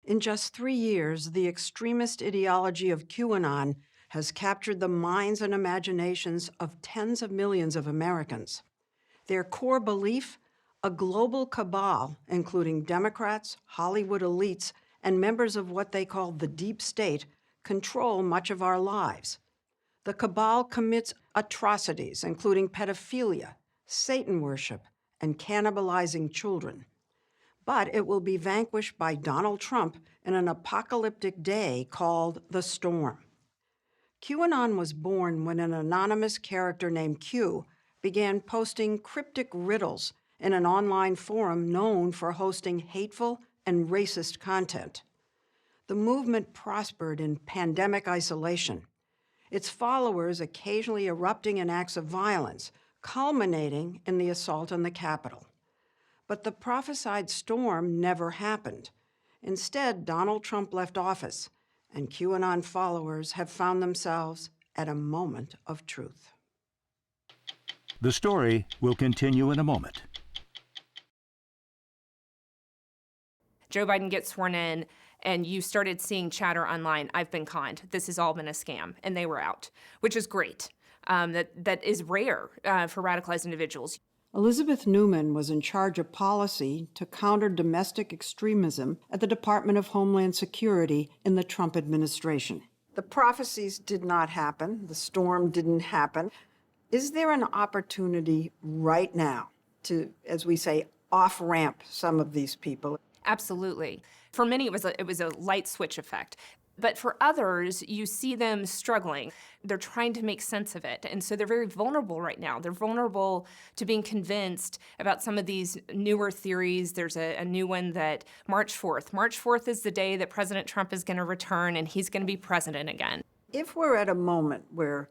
In just 3 years, the extremist ideology of QAnon has captured the minds and imaginations of tens of millions of Americans. Their core belief? A global cabal, including Democrats, Hollywood elites, and members of what they call the deep state, control much of our lives. The cabal commits atrocities, including pedophilia, Satan worship, and cannibalizing children. But it will be vanquished by Donald Trump in an apocalyptic day called the Storm. QAnon was born when an anonymous character named Q began posting cryptic riddles in an online forum known for hosting hateful and racist content. The movement prospered in pandemic isolation, its followers occasionally erupting in acts of violence, culminating in the assault on the Capitol. But the prophesied storm never happened. Instead, Donald Trump left office, and QAnon followers have found themselves at a moment of truth. The story will continue in a moment. Joe Biden gets sworn in, and you started seeing chatter online, I've been conned, this has all been a scam, and they were out, which is great. That is rare for radicalized individuals. Elizabeth Newman was in charge of policy to counter domestic extremism at the Department of Homeland Security in the Trump administration. The prophecies did not happen. The storm didn't happen. Is there an opportunity right now to, as we say, off-ramp some of these people? Absolutely. For many, it was a light switch effect. But for others, you see them struggling. They're trying to make sense of it. And so they're very vulnerable right now. They're vulnerable to being convinced about some of these newer theories. There's a new one that March 4th is the day that President Trump is going to return and he's going to be president again. If we're at a moment where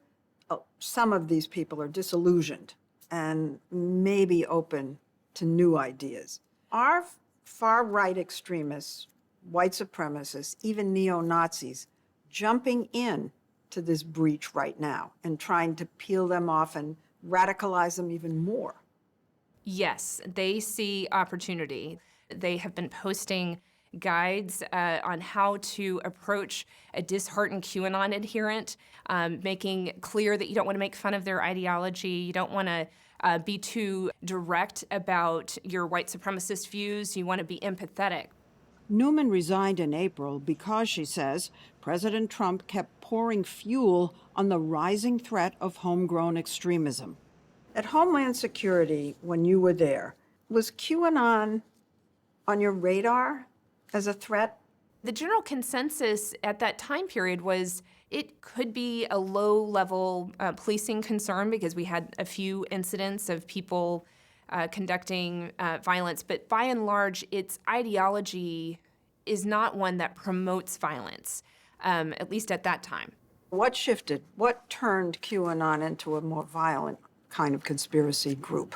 some of these people are disillusioned and maybe open to new ideas, are far-right extremists, white supremacists, even neo-Nazis, jumping in to this breach right now and trying to peel them off and radicalize them even more? Yes, they see opportunity. They have been posting guides on how to approach a disheartened QAnon adherent, making clear that you don't want to make fun of their ideology, you don't want to be too direct about your white supremacist views, you want to be empathetic. Newman resigned in April because, she says, President Trump kept pouring fuel on the rising threat of homegrown extremism. At Homeland Security, when you were there, was QAnon on your radar as a threat? The general consensus at that time period was it could be a low-level policing concern because we had a few incidents of people conducting violence, but by and large, its ideology is not one that promotes violence, at least at that time. What shifted? What turned QAnon into a more violent kind of conspiracy group?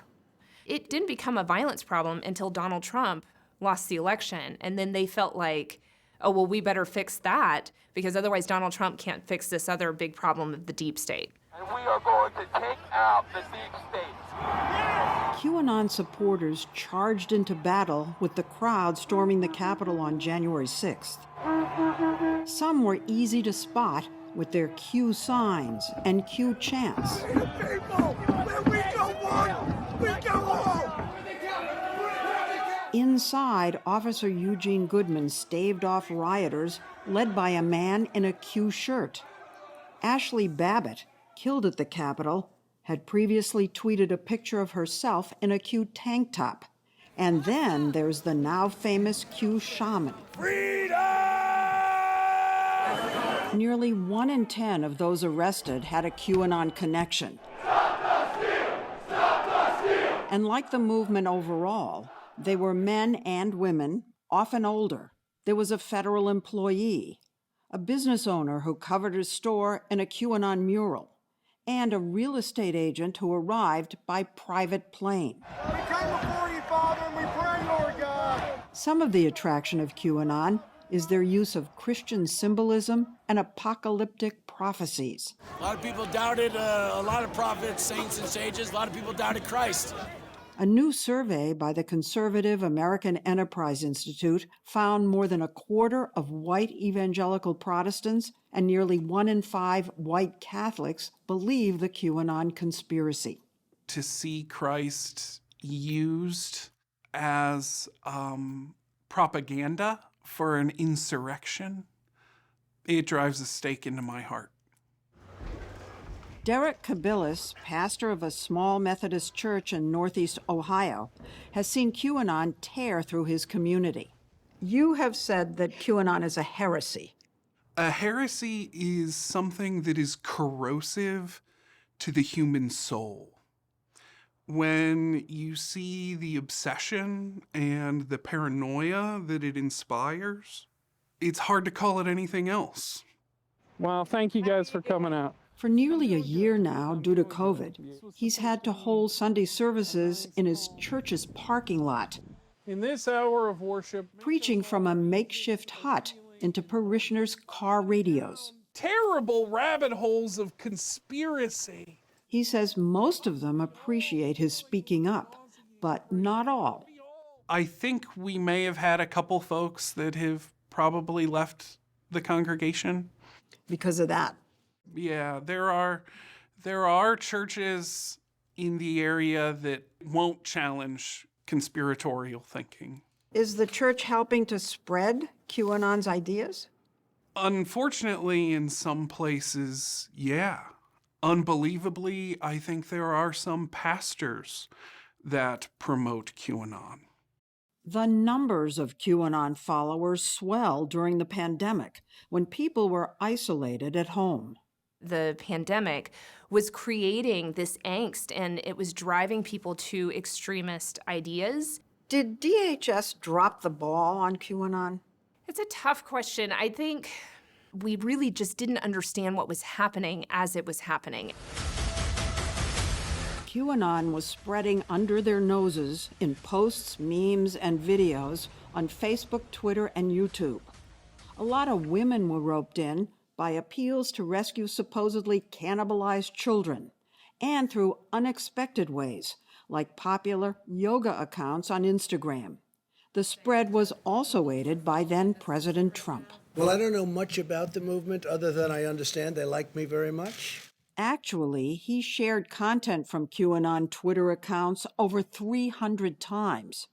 It didn't become a violence problem until Donald Trump lost the election, and then they felt like, oh, well, we better fix that, because otherwise Donald Trump can't fix this other big problem of the deep state. And we are going to take out the deep state. QAnon supporters charged into battle with the crowd storming the Capitol on January 6th. Some were easy to spot with their Q signs and Q chants. People, where we go one, we go home. Inside, Officer Eugene Goodman staved off rioters led by a man in a Q shirt. Ashley Babbitt, killed at the Capitol, had previously tweeted a picture of herself in a Q tank top. And then there's the now famous Q shaman. Freedom! Nearly 1 in 10 of those arrested had a QAnon connection. Stop the steal! Stop the steal! And like the movement overall, they were men and women, often older. There was a federal employee, a business owner who covered his store in a QAnon mural, and a real estate agent who arrived by private plane. We come before you, Father, and we pray, Lord God. Some of the attraction of QAnon is their use of Christian symbolism and apocalyptic prophecies. A lot of people doubted a lot of prophets, saints, and sages. A lot of people doubted Christ. A new survey by the conservative American Enterprise Institute found more than a quarter of white evangelical Protestants and nearly 1 in 5 white Catholics believe the QAnon conspiracy. To see Christ used as propaganda for an insurrection, it drives a stake into my heart. Derek Kabilis, pastor of a small Methodist church in Northeast Ohio, has seen QAnon tear through his community. You have said that QAnon is a heresy. A heresy is something that is corrosive to the human soul. When you see the obsession and the paranoia that it inspires, it's hard to call it anything else. Well, thank you guys for coming out. For nearly a year now, due to COVID, he's had to hold Sunday services in his church's parking lot, In this hour of worship, preaching from a makeshift hut into parishioners' car radios. Terrible rabbit holes of conspiracy. He says most of them appreciate his speaking up, but not all. I think we may have had a couple folks that have probably left the congregation. Because of that. Yeah, there are churches in the area that won't challenge conspiratorial thinking. Is the church helping to spread QAnon's ideas? Unfortunately, in some places, yeah. Unbelievably, I think there are some pastors that promote QAnon. The numbers of QAnon followers swelled during the pandemic when people were isolated at home. The pandemic was creating this angst, and it was driving people to extremist ideas. Did DHS drop the ball on QAnon? It's a tough question. I think we really just didn't understand what was happening as it was happening. QAnon was spreading under their noses in posts, memes, and videos on Facebook, Twitter, and YouTube. A lot of women were roped in by appeals to rescue supposedly cannibalized children, and through unexpected ways, like popular yoga accounts on Instagram. The spread was also aided by then-President Trump. Well, I don't know much about the movement other than I understand they like me very much. Actually, he shared content from QAnon Twitter accounts over 300 times.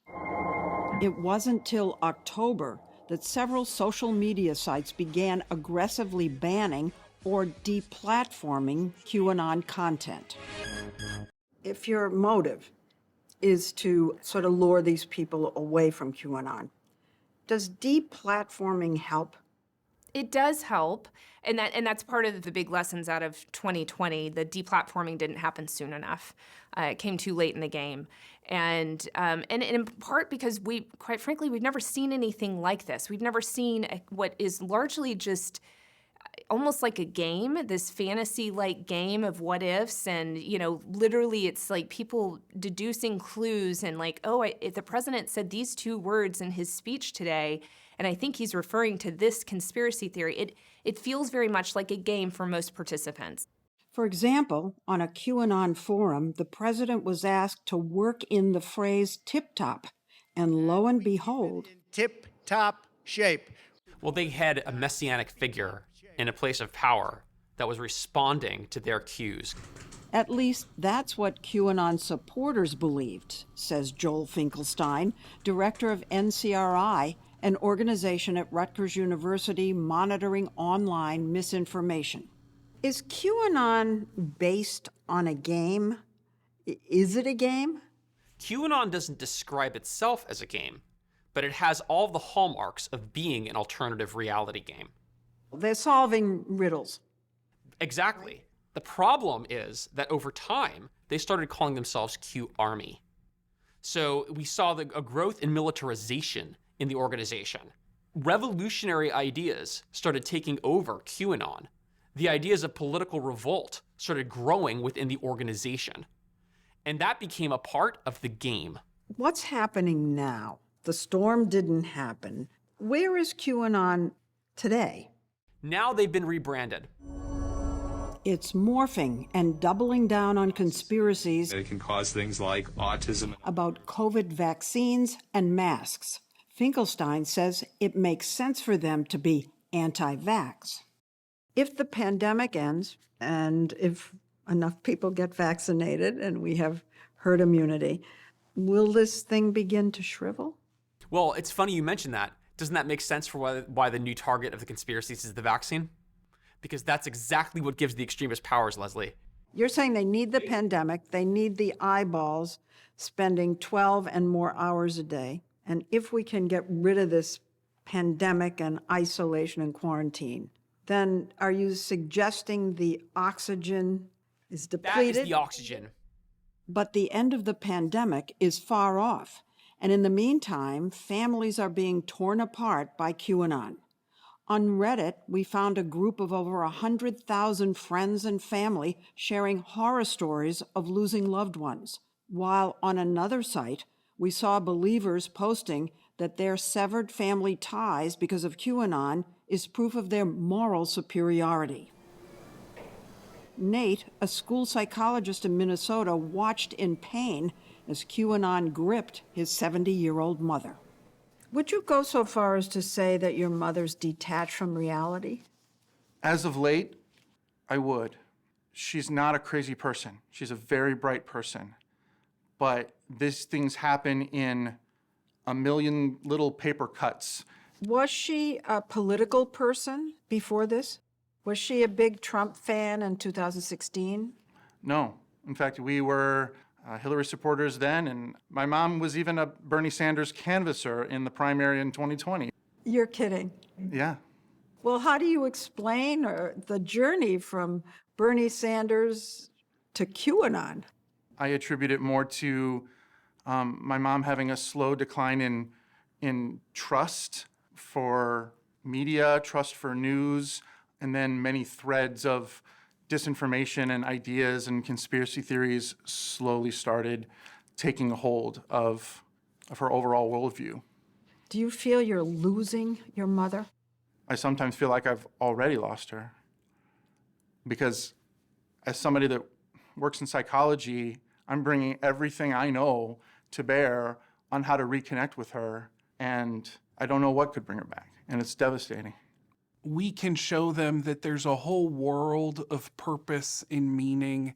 It wasn't till October that several social media sites began aggressively banning or deplatforming QAnon content. If your motive is to sort of lure these people away from QAnon, does deplatforming help? It does help, and that's part of the big lessons out of 2020. The deplatforming didn't happen soon enough. It came too late in the game. And in part because quite frankly, we've never seen anything like this. We've never seen what is largely just almost like a game, this fantasy-like game of what ifs, and literally it's like people deducing clues and like, if the president said these 2 words in his speech today, and I think he's referring to this conspiracy theory, it feels very much like a game for most participants. For example, on a QAnon forum, the president was asked to work in the phrase tip-top, and lo and behold, Tip-top shape. Well, they had a messianic figure in a place of power that was responding to their cues. at least that's what QAnon supporters believed, says Joel Finkelstein, director of NCRI, an organization at Rutgers University monitoring online misinformation. Is QAnon based on a game? Is it a game? QAnon doesn't describe itself as a game, but it has all the hallmarks of being an alternative reality game. They're solving riddles. Exactly. The problem is that over time, they started calling themselves Q Army. So we saw a growth in militarization in the organization. Revolutionary ideas started taking over QAnon. The ideas of political revolt started growing within the organization. And that became a part of the game. What's happening now? The storm didn't happen. Where is QAnon today? Now they've been rebranded. It's morphing and doubling down on conspiracies It can cause things like autism. about COVID vaccines and masks. Finkelstein says it makes sense for them to be anti-vax. If the pandemic ends, and if enough people get vaccinated and we have herd immunity, will this thing begin to shrivel? Well, it's funny you mentioned that. Doesn't that make sense for why the new target of the conspiracies is the vaccine? Because that's exactly what gives the extremist powers, Leslie. You're saying they need the pandemic, they need the eyeballs spending 12 and more hours a day. And if we can get rid of this pandemic and isolation and quarantine, then are you suggesting the oxygen is depleted? That is the oxygen. But the end of the pandemic is far off. And in the meantime, families are being torn apart by QAnon. On Reddit, we found a group of over 100,000 friends and family sharing horror stories of losing loved ones, while on another site, we saw believers posting that their severed family ties because of QAnon is proof of their moral superiority. Nate, a school psychologist in Minnesota, watched in pain as QAnon gripped his 70-year-old mother. Would you go so far as to say that your mother's detached from reality? As of late, I would. She's not a crazy person. She's a very bright person. But these things happen in a million little paper cuts. Was she a political person before this? Was she a big Trump fan in 2016? No. In fact, we were Hillary supporters then, and my mom was even a Bernie Sanders canvasser in the primary in 2020. You're kidding. Yeah. Well, how do you explain the journey from Bernie Sanders to QAnon? I attribute it more to my mom having a slow decline in trust for media, trust for news, and then many threads of disinformation and ideas and conspiracy theories slowly started taking a hold of her overall worldview. Do you feel you're losing your mother? I sometimes feel like I've already lost her. Because as somebody that works in psychology, I'm bringing everything I know to bear on how to reconnect with her, and I don't know what could bring her back, and it's devastating. We can show them that there's a whole world of purpose and meaning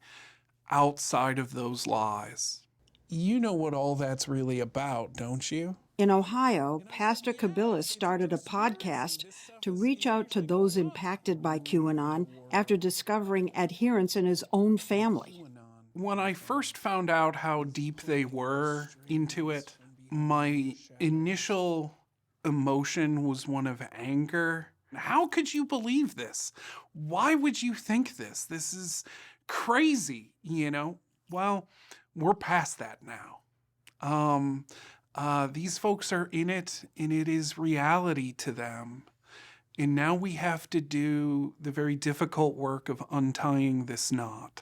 outside of those lies. You know what all that's really about, don't you? In Ohio, Pastor Kabilis started a podcast to reach out to those impacted by QAnon after discovering adherents in his own family. When I first found out how deep they were into it, my initial emotion was one of anger. How could you believe this? Why would you think this? This is crazy, you know? Well, we're past that now. These folks are in it, and it is reality to them. And now we have to do the very difficult work of untying this knot.